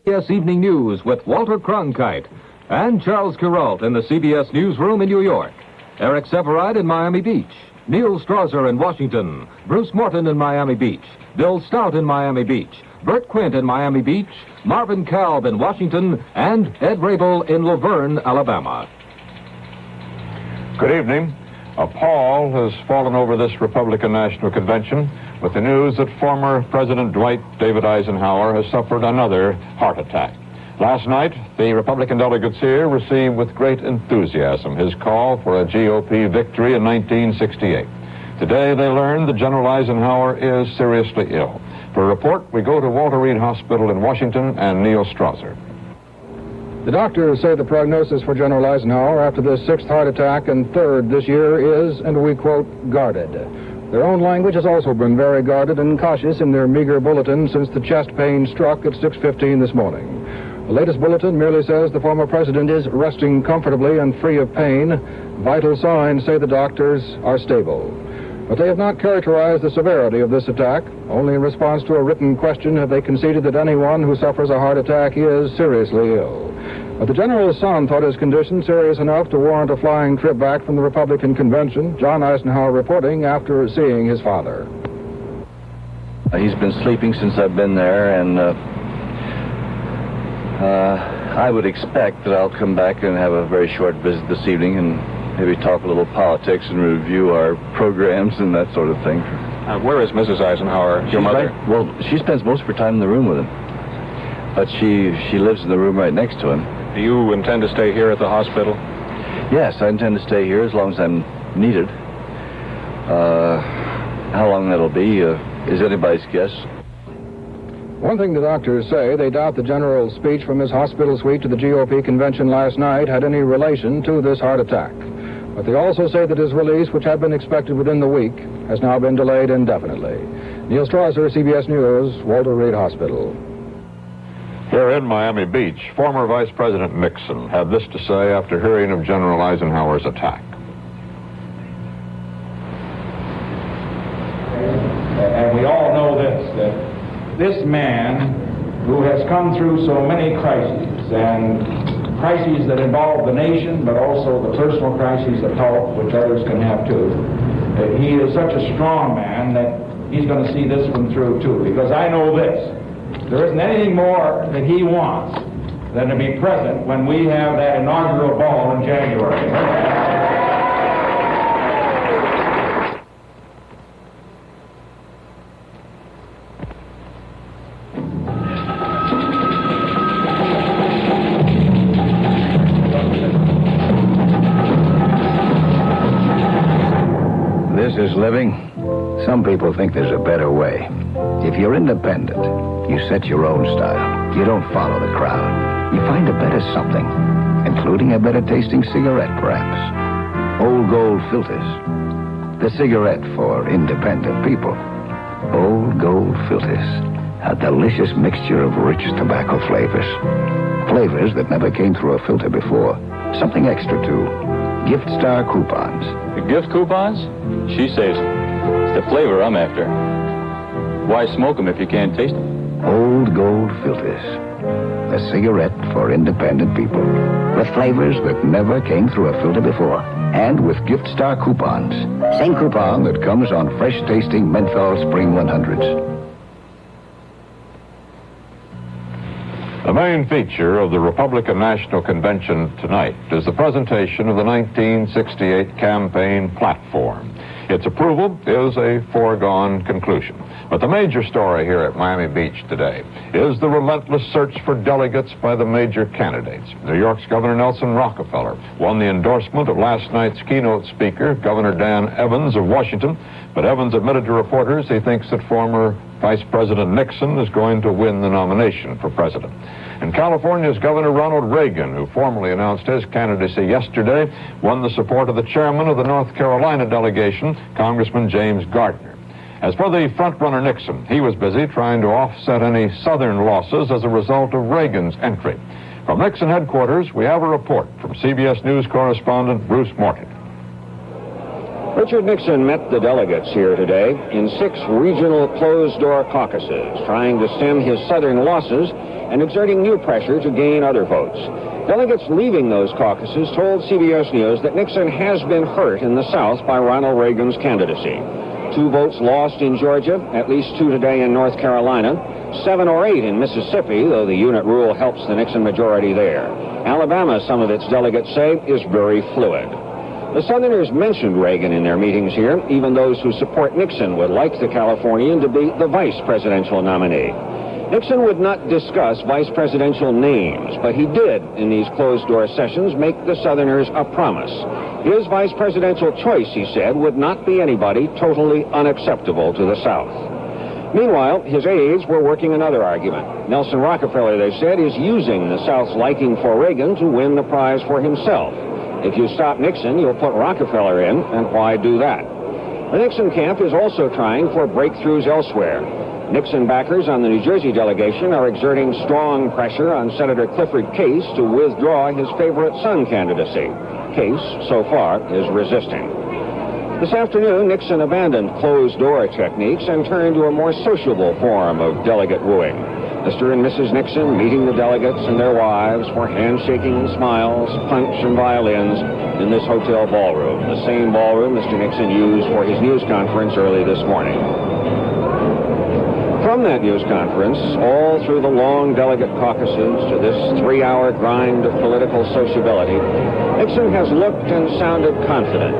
CBS Evening News with Walter Cronkite and Charles Kuralt in the CBS Newsroom in New York. Eric Severide in Miami Beach. Neil Strasser in Washington. Bruce Morton in Miami Beach. Bill Stout in Miami Beach. Bert Quint in Miami Beach. Marvin Kalb in Washington. And Ed Rabel in Laverne, Alabama. Good evening. A pall has fallen over this Republican National Convention with the news that former President Dwight David Eisenhower has suffered another heart attack. Last night, the Republican delegates here received with great enthusiasm his call for a GOP victory in 1968. Today, they learned that General Eisenhower is seriously ill. For a report, we go to Walter Reed Hospital in Washington and Neil Strasser. The doctors say the prognosis for General Eisenhower after this sixth heart attack and third this year is, and we quote, guarded. Their own language has also been very guarded and cautious in their meager bulletin since the chest pain struck at 6:15 this morning. The latest bulletin merely says the former president is resting comfortably and free of pain. Vital signs, say the doctors, are stable. But they have not characterized the severity of this attack. Only in response to a written question have they conceded that anyone who suffers a heart attack is seriously ill. But the general's son thought his condition serious enough to warrant a flying trip back from the Republican convention. John Eisenhower reporting after seeing his father. He's been sleeping since I've been there, and I would expect that I'll come back and have a very short visit this evening and maybe talk a little politics and review our programs and that sort of thing. Where is Mrs. Eisenhower, your mother? Well, she spends most of her time in the room with him. But she lives in the room right next to him. Do you intend to stay here at the hospital? Yes, I intend to stay here as long as I'm needed. How long that'll be is anybody's guess. One thing the doctors say, they doubt the general's speech from his hospital suite to the GOP convention last night had any relation to this heart attack. But they also say that his release, which had been expected within the week, has now been delayed indefinitely. Neil Strasser, CBS News, Walter Reed Hospital. Here in Miami Beach, former Vice President Nixon had this to say after hearing of General Eisenhower's attack. And we all know this, that this man who has come through so many crises, and crises that involve the nation, but also the personal crises of health, which others can have too, he is such a strong man that he's going to see this one through too. Because I know this, there isn't anything more that he wants than to be present when we have that inaugural ball in January. This is living. Some people think there's a better way. If you're independent, you set your own style. You don't follow the crowd. You find a better something, including a better tasting cigarette, perhaps. Old Gold Filters. The cigarette for independent people. Old Gold Filters. A delicious mixture of rich tobacco flavors. Flavors that never came through a filter before. Something extra, too. Gift Star coupons. The gift coupons? She says it's the flavor I'm after. Why smoke them if you can't taste them? Old Gold Filters. A cigarette for independent people. With flavors that never came through a filter before. And with Gift Star coupons. Same coupon that comes on fresh-tasting menthol Spring 100s. The main feature of the Republican National Convention tonight is the presentation of the 1968 campaign platform. Its approval is a foregone conclusion. But the major story here at Miami Beach today is the relentless search for delegates by the major candidates. New York's Governor Nelson Rockefeller won the endorsement of last night's keynote speaker, Governor Dan Evans of Washington. But Evans admitted to reporters he thinks that former Vice President Nixon is going to win the nomination for president. And California's Governor Ronald Reagan, who formally announced his candidacy yesterday, won the support of the chairman of the North Carolina delegation, Congressman James Gardner. As for the frontrunner Nixon, he was busy trying to offset any Southern losses as a result of Reagan's entry. From Nixon headquarters, we have a report from CBS News correspondent Bruce Morton. Richard Nixon met the delegates here today in 6 regional closed-door caucuses, trying to stem his Southern losses and exerting new pressure to gain other votes. Delegates leaving those caucuses told CBS News that Nixon has been hurt in the South by Ronald Reagan's candidacy. 2 votes lost in Georgia, at least 2 today in North Carolina, 7 or 8 in Mississippi, though the unit rule helps the Nixon majority there. Alabama, some of its delegates say, is very fluid. The Southerners mentioned Reagan in their meetings here. Even those who support Nixon would like the Californian to be the vice presidential nominee. Nixon would not discuss vice presidential names, but he did, in these closed-door sessions, make the Southerners a promise. His vice presidential choice, he said, would not be anybody totally unacceptable to the South. Meanwhile, his aides were working another argument. Nelson Rockefeller, they said, is using the South's liking for Reagan to win the prize for himself. If you stop Nixon, you'll put Rockefeller in, and why do that? The Nixon camp is also trying for breakthroughs elsewhere. Nixon backers on the New Jersey delegation are exerting strong pressure on Senator Clifford Case to withdraw his favorite son candidacy. Case, so far, is resisting. This afternoon, Nixon abandoned closed-door techniques and turned to a more sociable form of delegate wooing. Mr. and Mrs. Nixon meeting the delegates and their wives for handshaking and smiles, punch and violins in this hotel ballroom, the same ballroom Mr. Nixon used for his news conference early this morning. From that news conference, all through the long delegate caucuses to this 3-hour grind of political sociability, Nixon has looked and sounded confident.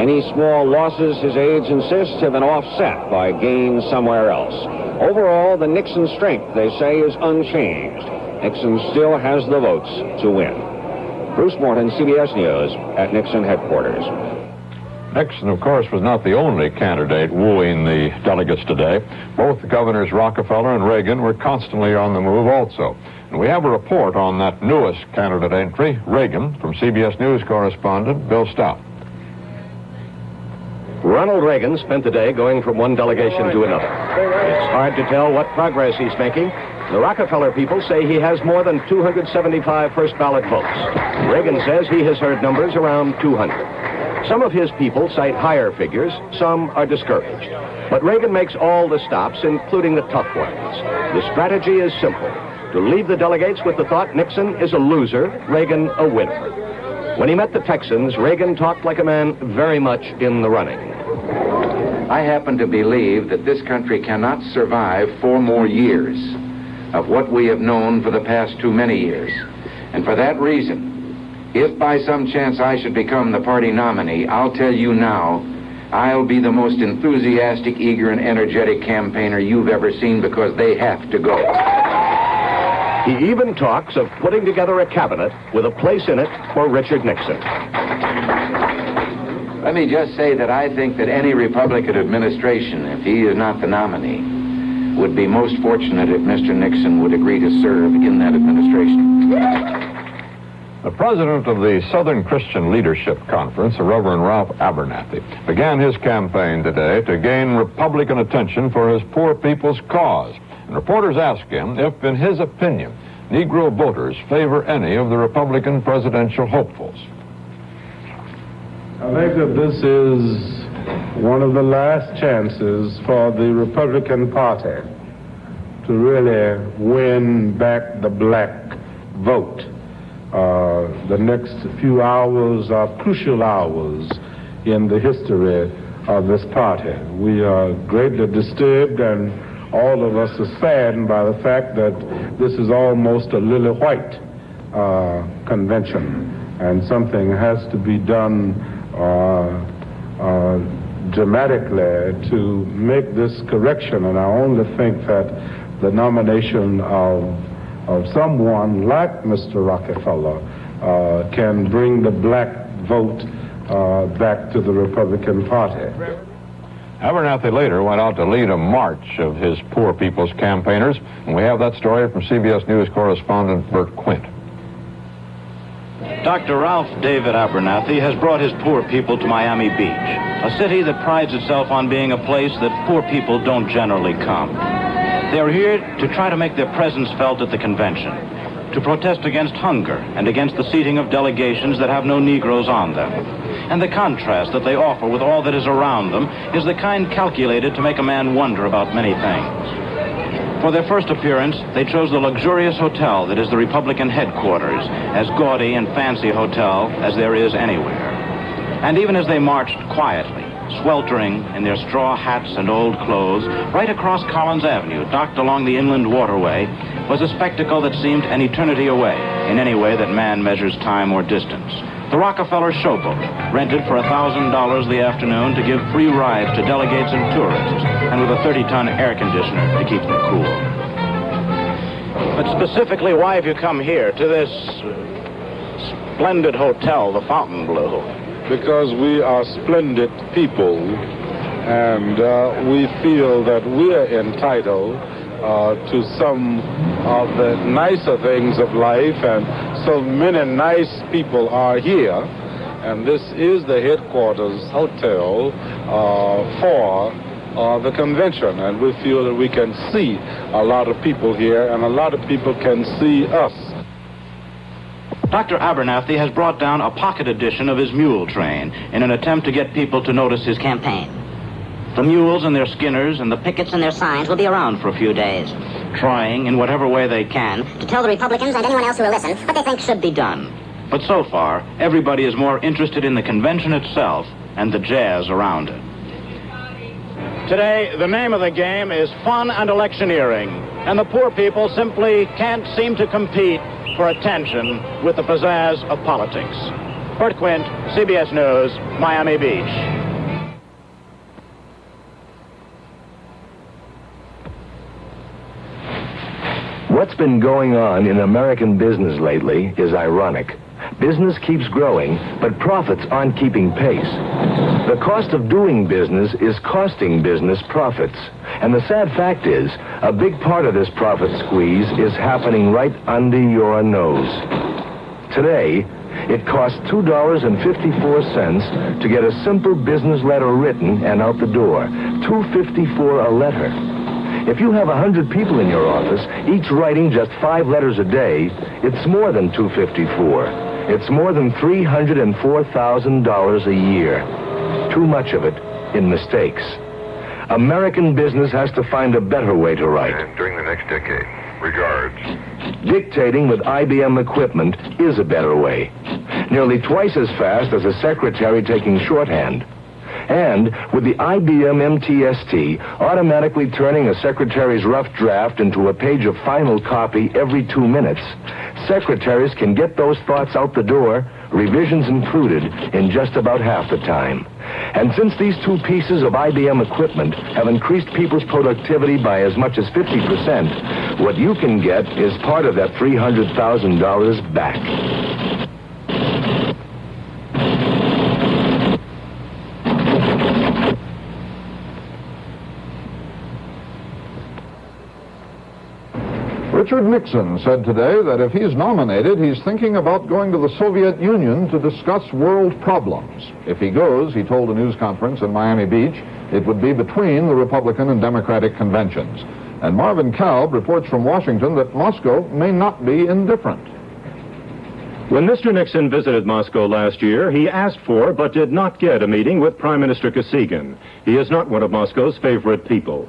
Any small losses, his aides insist, have been offset by gains somewhere else. Overall, the Nixon strength, they say, is unchanged. Nixon still has the votes to win. Bruce Morton, CBS News, at Nixon headquarters. Nixon, of course, was not the only candidate wooing the delegates today. Both Governors Rockefeller and Reagan were constantly on the move also. And we have a report on that newest candidate entry, Reagan, from CBS News correspondent Bill Stout. Ronald Reagan spent the day going from one delegation to another. It's hard to tell what progress he's making. The Rockefeller people say he has more than 275 first ballot votes. Reagan says he has heard numbers around 200. Some of his people cite higher figures, some are discouraged. But Reagan makes all the stops, including the tough ones. The strategy is simple: to leave the delegates with the thought Nixon is a loser, Reagan a winner. When he met the Texans, Reagan talked like a man very much in the running. I happen to believe that this country cannot survive 4 more years of what we have known for the past too many years. And for that reason, if by some chance I should become the party nominee, I'll tell you now, I'll be the most enthusiastic, eager, and energetic campaigner you've ever seen, because they have to go. He even talks of putting together a cabinet with a place in it for Richard Nixon. Let me just say that I think that any Republican administration, if he is not the nominee, would be most fortunate if Mr. Nixon would agree to serve in that administration. The president of the Southern Christian Leadership Conference, the Reverend Ralph Abernathy, began his campaign today to gain Republican attention for his poor people's cause. And reporters asked him if, in his opinion, Negro voters favor any of the Republican presidential hopefuls. I think that this is one of the last chances for the Republican Party to really win back the black vote. The next few hours are crucial hours in the history of this party. We are greatly disturbed, and all of us are saddened by the fact that this is almost a lily white convention, and something has to be done dramatically to make this correction. And I only think that the nomination of someone like Mr. Rockefeller can bring the black vote back to the Republican Party. Abernathy later went out to lead a march of his poor people's campaigners, and we have that story from CBS News correspondent Bert Quint. Dr. Ralph David Abernathy has brought his poor people to Miami Beach, a city that prides itself on being a place that poor people don't generally come. They're here to try to make their presence felt at the convention, to protest against hunger and against the seating of delegations that have no Negroes on them. And the contrast that they offer with all that is around them is the kind calculated to make a man wonder about many things. For their first appearance, they chose the luxurious hotel that is the Republican headquarters, as gaudy and fancy a hotel as there is anywhere. And even as they marched quietly, sweltering in their straw hats and old clothes, right across Collins Avenue, docked along the inland waterway, was a spectacle that seemed an eternity away, in any way that man measures time or distance. The Rockefeller Showboat, rented for $1,000 the afternoon to give free rides to delegates and tourists, and with a 30-ton air conditioner to keep them cool. But specifically, why have you come here to this splendid hotel, the Fontainebleau? Because we are splendid people, and we feel that we are entitled to some of the nicer things of life, and so many nice people are here, and this is the headquarters hotel for the convention, and we feel that we can see a lot of people here, and a lot of people can see us. Dr. Abernathy has brought down a pocket edition of his mule train in an attempt to get people to notice his campaign. The mules and their skinners and the pickets and their signs will be around for a few days, trying in whatever way they can to tell the Republicans and anyone else who will listen what they think should be done. But so far, everybody is more interested in the convention itself and the jazz around it. Today, the name of the game is fun and electioneering, and the poor people simply can't seem to compete for attention with the pizzazz of politics. Bert Quint, CBS News, Miami Beach. What's been going on in American business lately is ironic. Business keeps growing, but profits aren't keeping pace. The cost of doing business is costing business profits. And the sad fact is, a big part of this profit squeeze is happening right under your nose. Today, it costs $2.54 to get a simple business letter written and out the door. $2.54 a letter. If you have 100 people in your office, each writing just 5 letters a day, it's more than $2.54. It's more than $304,000 a year. Too much of it in mistakes. American business has to find a better way to write. And during the next decade. Regards. Dictating with IBM equipment is a better way. Nearly twice as fast as a secretary taking shorthand. And with the IBM MTST automatically turning a secretary's rough draft into a page of final copy every 2 minutes, secretaries can get those thoughts out the door, revisions included, in just about half the time. And since these 2 pieces of IBM equipment have increased people's productivity by as much as 50%, what you can get is part of that $300,000 back. Richard Nixon said today that if he's nominated, he's thinking about going to the Soviet Union to discuss world problems. If he goes, he told a news conference in Miami Beach, it would be between the Republican and Democratic conventions. And Marvin Kalb reports from Washington that Moscow may not be indifferent. When Mr. Nixon visited Moscow last year, he asked for but did not get a meeting with Prime Minister Kosygin. He is not one of Moscow's favorite people.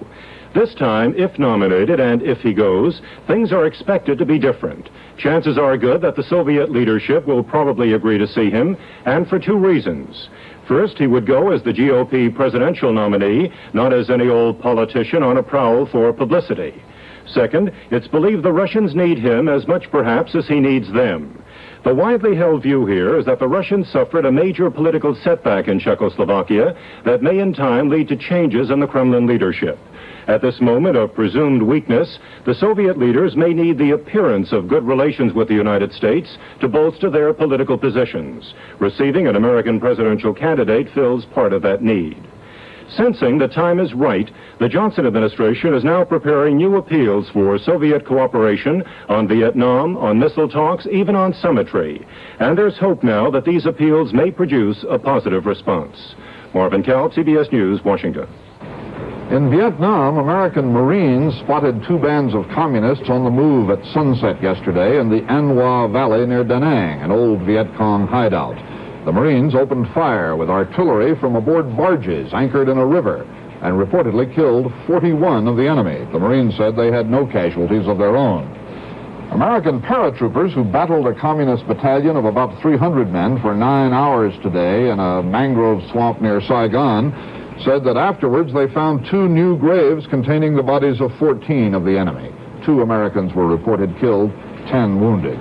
This time, if nominated and if he goes, things are expected to be different. Chances are good that the Soviet leadership will probably agree to see him, and for 2 reasons. First, he would go as the GOP presidential nominee, not as any old politician on a prowl for publicity. Second, it's believed the Russians need him as much perhaps as he needs them. The widely held view here is that the Russians suffered a major political setback in Czechoslovakia that may in time lead to changes in the Kremlin leadership. At this moment of presumed weakness, the Soviet leaders may need the appearance of good relations with the United States to bolster their political positions. Receiving an American presidential candidate fills part of that need. Sensing the time is right, the Johnson administration is now preparing new appeals for Soviet cooperation on Vietnam, on missile talks, even on symmetry. And there's hope now that these appeals may produce a positive response. Marvin Kalb, CBS News, Washington. In Vietnam, American Marines spotted 2 bands of communists on the move at sunset yesterday in the An Hoa Valley near Da Nang, an old Viet Cong hideout. The Marines opened fire with artillery from aboard barges anchored in a river. and reportedly killed 41 of the enemy. The Marines said they had no casualties of their own. American paratroopers who battled a communist battalion of about 300 men for 9 hours today in a mangrove swamp near Saigon said that afterwards they found 2 new graves containing the bodies of 14 of the enemy. 2 Americans were reported killed, 10 wounded.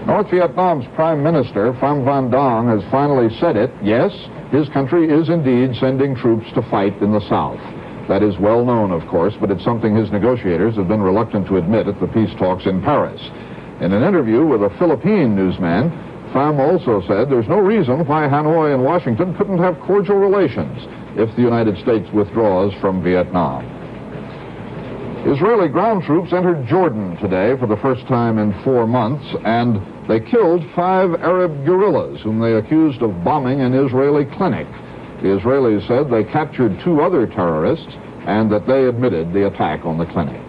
North Vietnam's Prime Minister, Pham Van Dong, has finally said it. Yes, his country is indeed sending troops to fight in the South. That is well known, of course, but it's something his negotiators have been reluctant to admit at the peace talks in Paris. In an interview with a Philippine newsman, Pham also said there's no reason why Hanoi and Washington couldn't have cordial relations if the United States withdraws from Vietnam. Israeli ground troops entered Jordan today for the first time in 4 months, and they killed 5 Arab guerrillas whom they accused of bombing an Israeli clinic. The Israelis said they captured 2 other terrorists and that they admitted the attack on the clinic.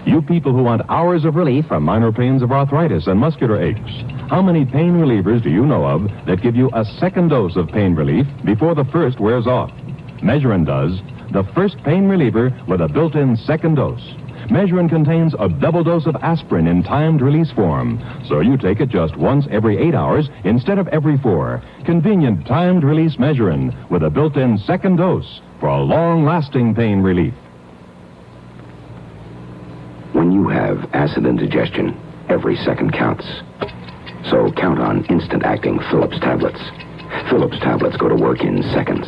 You people who want hours of relief from minor pains of arthritis and muscular aches, how many pain relievers do you know of that give you a second dose of pain relief before the first wears off? Measurin does, the first pain reliever with a built-in second dose. Measurin contains a double dose of aspirin in timed release form, so you take it just once every 8 hours instead of every 4. Convenient timed release Measurin with a built-in second dose for a long-lasting pain relief. When you have acid indigestion, every second counts. So count on instant-acting Phillips tablets. Phillips tablets go to work in seconds.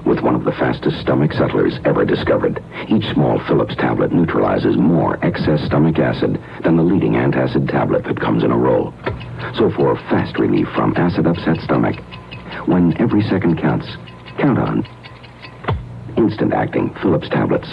With one of the fastest stomach settlers ever discovered, each small Phillips tablet neutralizes more excess stomach acid than the leading antacid tablet that comes in a roll. So for fast relief from acid-upset stomach, when every second counts, count on instant-acting Phillips tablets.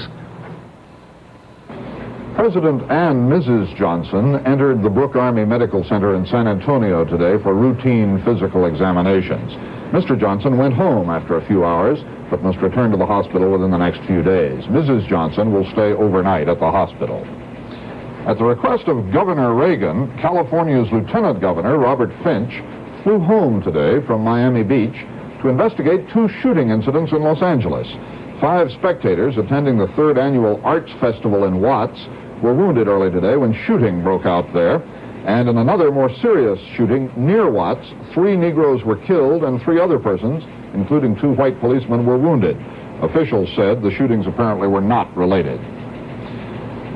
President and Mrs. Johnson entered the Brooke Army Medical Center in San Antonio today for routine physical examinations. Mr. Johnson went home after a few hours, but must return to the hospital within the next few days. Mrs. Johnson will stay overnight at the hospital. At the request of Governor Reagan, California's Lieutenant Governor, Robert Finch, flew home today from Miami Beach to investigate 2 shooting incidents in Los Angeles. 5 spectators attending the 3rd annual Arts Festival in Watts were wounded early today when shooting broke out there. And in another more serious shooting near Watts, 3 Negroes were killed and 3 other persons, including 2 white policemen, were wounded. Officials said the shootings apparently were not related.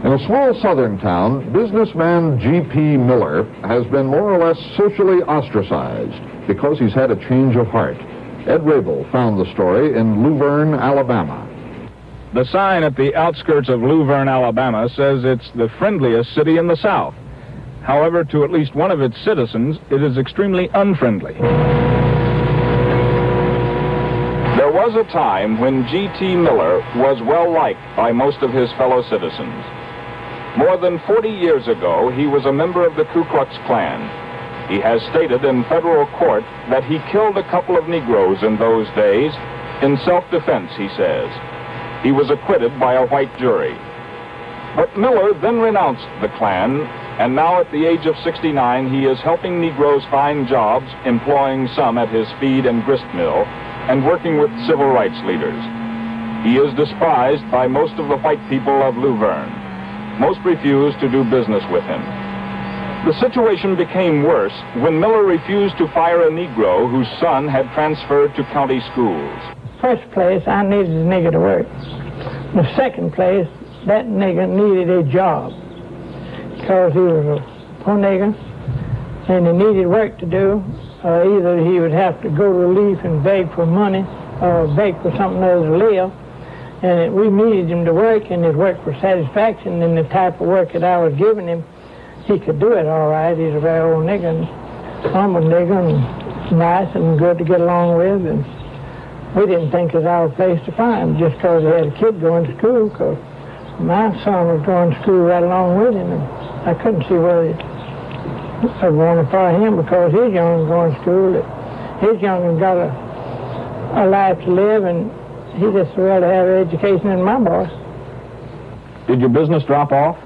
In a small southern town, businessman G.P. Miller has been more or less socially ostracized because he's had a change of heart. Ed Rabel found the story in Luverne, Alabama. The sign at the outskirts of Luverne, Alabama says it's the friendliest city in the South. However, to at least one of its citizens, it is extremely unfriendly. There was a time when G.T. Miller was well-liked by most of his fellow citizens. More than 40 years ago, he was a member of the Ku Klux Klan. He has stated in federal court that he killed a couple of Negroes in those days in self-defense, he says. He was acquitted by a white jury. But Miller then renounced the Klan, and now at the age of 69, he is helping Negroes find jobs, employing some at his feed and grist mill, and working with civil rights leaders. He is despised by most of the white people of Luverne. Most refuse to do business with him. The situation became worse when Miller refused to fire a Negro whose son had transferred to county schools. First place, I needed a nigger to work. In the second place, that nigger needed a job because he was a poor nigger and he needed work to do. Either he would have to go to relief and beg for money or beg for something else to live. And we needed him to work, and his work for satisfaction, and the type of work that I was giving him, he could do it all right. He's a very old nigger, and humble nigger, and nice and good to get along with. And we didn't think it was our place to find him just because he had a kid going to school, because my son was going to school right along with him, and I couldn't see whether I'd want to fire him because he's young and going to school. He's young and got a life to live, and he just rather have an education than my boy. Did your business drop off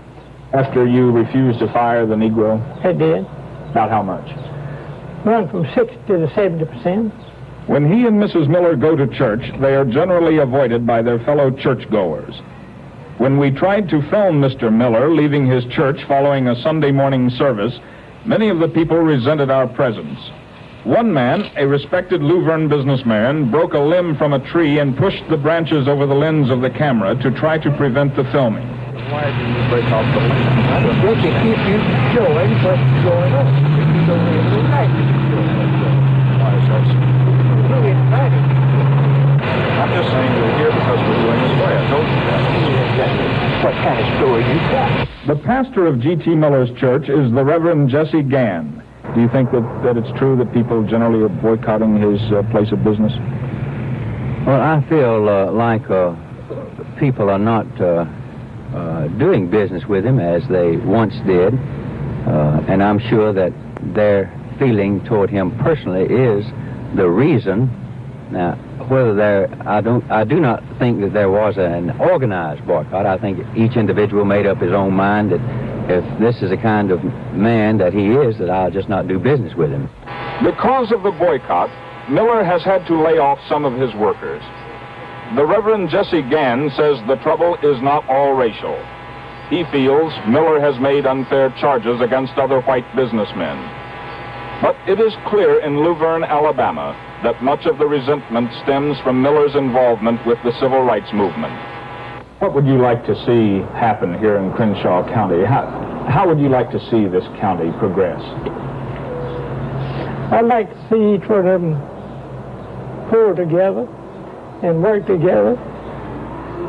after you refused to fire the Negro? It did. About how much? run from 60 to 70%. When he and Mrs. Miller go to church, they are generally avoided by their fellow churchgoers. When we tried to film Mr. Miller leaving his church following a Sunday morning service, many of the people resented our presence. One man, a respected Luverne businessman, broke a limb from a tree and pushed the branches over the lens of the camera to try to prevent the filming. Why did you break off the limb? I was going to keep you showing what's going on. If you don't really like it, you show what's going on. Why is that? You invited me. I'm just saying you're here because we're doing a story. I told you that. What kind of story you got? The pastor of G.T. Miller's church is the Reverend Jesse Gann. Do you think that it's true that people generally are boycotting his place of business? Well, I feel like people are not doing business with him as they once did, and I'm sure that their feeling toward him personally is the reason. Now, whether I do not think that there was an organized boycott. I think each individual made up his own mind that if this is the kind of man that he is, that I'll just not do business with him. Because of the boycott, Miller has had to lay off some of his workers. The Reverend Jesse Gann says the trouble is not all racial. He feels Miller has made unfair charges against other white businessmen. But it is clear in Luverne, Alabama, that much of the resentment stems from Miller's involvement with the civil rights movement. What would you like to see happen here in Crenshaw County? How would you like to see this county progress? I'd like to see each one of them pull together and work together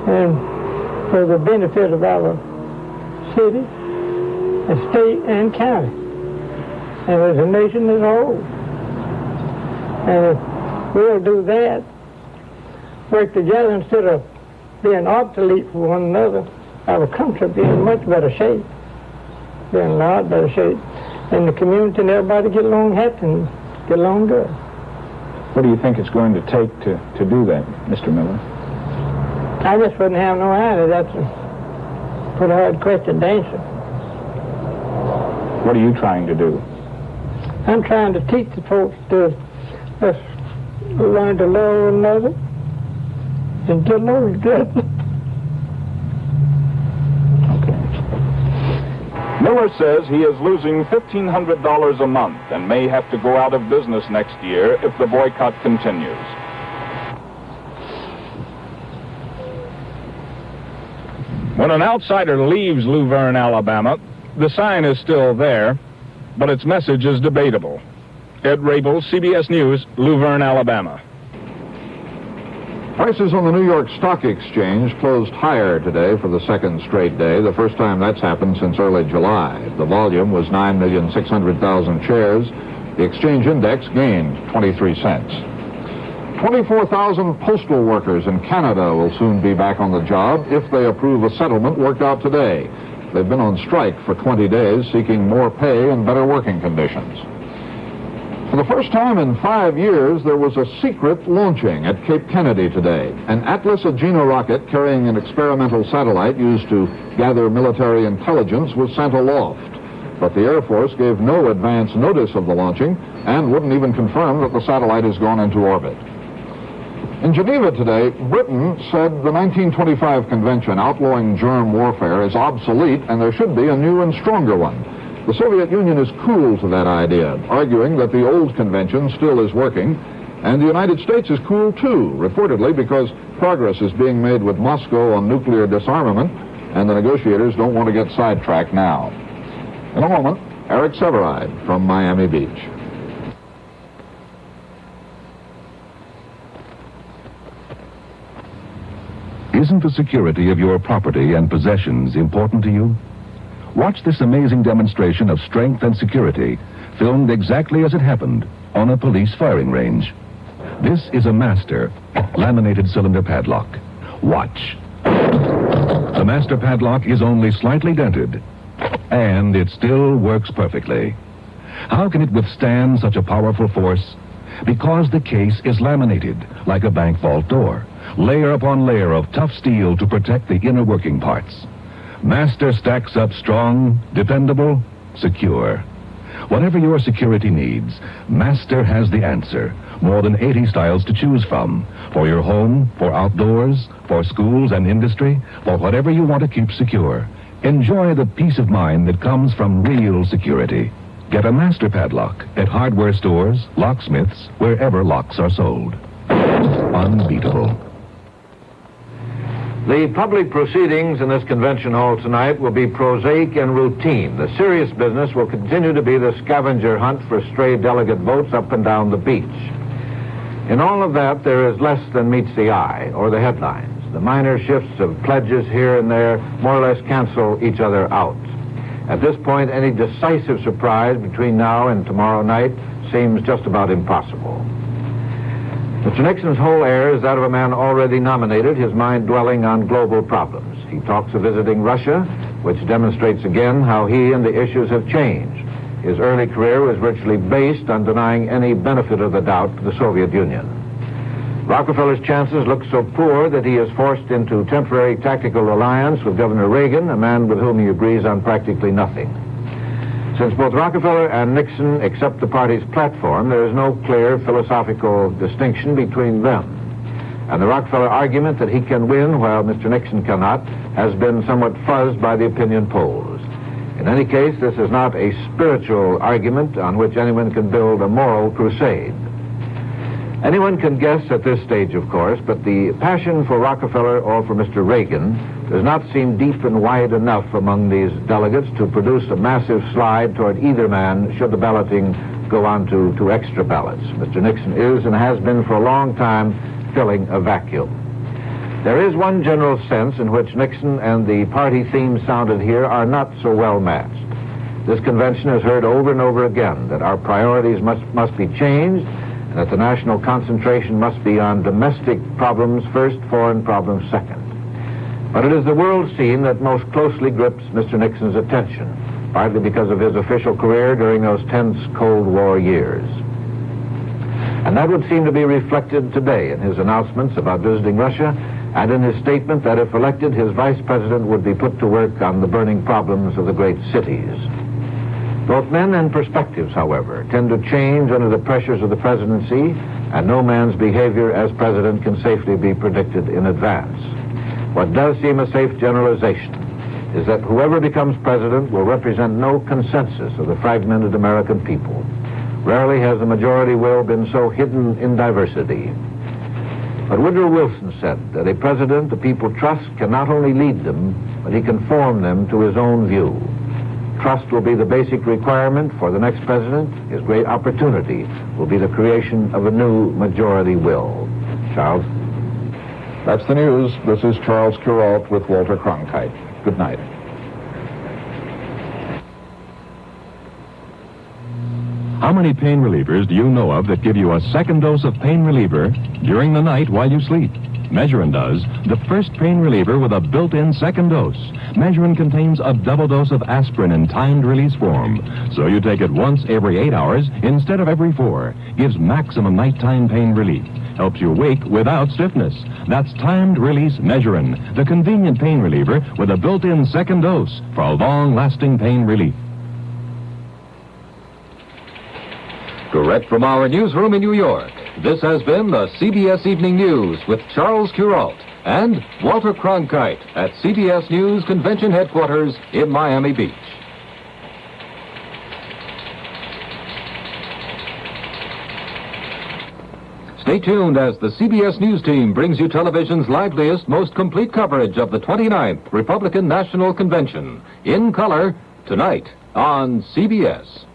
and for the benefit of our city, and state, and county, and as a nation as a whole. And if we'll do that, work together instead of being obsolete for one another, our country will be in much better shape, be in a lot better shape, and the community and everybody get along happy and get along good. What do you think it's going to take to do that, Mr. Miller? I just wouldn't have no idea. That's a pretty hard question to answer. What are you trying to do? I'm trying to teach the folks to just learn to love one another and get along good. Miller says he is losing $1,500 a month and may have to go out of business next year if the boycott continues. When an outsider leaves Luverne, Alabama, the sign is still there, but its message is debatable. Ed Rabel, CBS News, Luverne, Alabama. Prices on the New York Stock Exchange closed higher today for the second straight day, the first time that's happened since early July. The volume was 9,600,000 shares. The exchange index gained 23 cents. 24,000 postal workers in Canada will soon be back on the job if they approve a settlement worked out today. They've been on strike for 20 days, seeking more pay and better working conditions. For the first time in 5 years, there was a secret launching at Cape Kennedy today. An Atlas Agena rocket carrying an experimental satellite used to gather military intelligence was sent aloft. But the Air Force gave no advance notice of the launching and wouldn't even confirm that the satellite has gone into orbit. In Geneva today, Britain said the 1925 convention outlawing germ warfare is obsolete and there should be a new and stronger one. The Soviet Union is cool to that idea, arguing that the old convention still is working, and the United States is cool too, reportedly because progress is being made with Moscow on nuclear disarmament, and the negotiators don't want to get sidetracked now. In a moment, Eric Severide from Miami Beach. Isn't the security of your property and possessions important to you? Watch this amazing demonstration of strength and security, filmed exactly as it happened on a police firing range. This is a master laminated cylinder padlock. Watch. The master padlock is only slightly dented, and it still works perfectly. How can it withstand such a powerful force? Because the case is laminated like a bank vault door, layer upon layer of tough steel to protect the inner working parts. Master stacks up strong, dependable, secure. Whatever your security needs, Master has the answer. More than 80 styles to choose from. For your home, for outdoors, for schools and industry, for whatever you want to keep secure. Enjoy the peace of mind that comes from real security. Get a Master padlock at hardware stores, locksmiths, wherever locks are sold. Unbeatable. The public proceedings in this convention hall tonight will be prosaic and routine. The serious business will continue to be the scavenger hunt for stray delegate votes up and down the beach. In all of that, there is less than meets the eye, or the headlines. The minor shifts of pledges here and there more or less cancel each other out. At this point, any decisive surprise between now and tomorrow night seems just about impossible. Mr. Nixon's whole air is that of a man already nominated, his mind dwelling on global problems. He talks of visiting Russia, which demonstrates again how he and the issues have changed. His early career was virtually based on denying any benefit of the doubt to the Soviet Union. Rockefeller's chances look so poor that he is forced into temporary tactical alliance with Governor Reagan, a man with whom he agrees on practically nothing. Since both Rockefeller and Nixon accept the party's platform, there is no clear philosophical distinction between them. And the Rockefeller argument that he can win while Mr. Nixon cannot has been somewhat fuzzed by the opinion polls. In any case, this is not a spiritual argument on which anyone can build a moral crusade. Anyone can guess at this stage, of course, but the passion for Rockefeller or for Mr. Reagan does not seem deep and wide enough among these delegates to produce a massive slide toward either man should the balloting go on to extra ballots. Mr. Nixon is and has been for a long time filling a vacuum. There is one general sense in which Nixon and the party themes sounded here are not so well matched. This convention has heard over and over again that our priorities must be changed, and that the national concentration must be on domestic problems first, foreign problems second. But it is the world scene that most closely grips Mr. Nixon's attention, partly because of his official career during those tense Cold War years. And that would seem to be reflected today in his announcements about visiting Russia and in his statement that if elected, his vice president would be put to work on the burning problems of the great cities. Both men and perspectives, however, tend to change under the pressures of the presidency, and no man's behavior as president can safely be predicted in advance. What does seem a safe generalization is that whoever becomes president will represent no consensus of the fragmented American people. Rarely has the majority will been so hidden in diversity. But Woodrow Wilson said that a president the people trust can not only lead them, but he can form them to his own view. Trust will be the basic requirement for the next president. His great opportunity will be the creation of a new majority will. Charles? That's the news. This is Charles Kuralt with Walter Cronkite. Good night. How many pain relievers do you know of that give you a second dose of pain reliever during the night while you sleep? Measurin does, the first pain reliever with a built-in second dose. Measurin contains a double dose of aspirin in timed release form, so you take it once every 8 hours instead of every 4. Gives maximum nighttime pain relief. Helps you wake without stiffness. That's timed release Measurin, the convenient pain reliever with a built-in second dose for a long-lasting pain relief. Direct from our newsroom in New York, this has been the CBS Evening News with Charles Kuralt and Walter Cronkite at CBS News Convention Headquarters in Miami Beach. Stay tuned as the CBS News team brings you television's liveliest, most complete coverage of the 29th Republican National Convention in color tonight on CBS.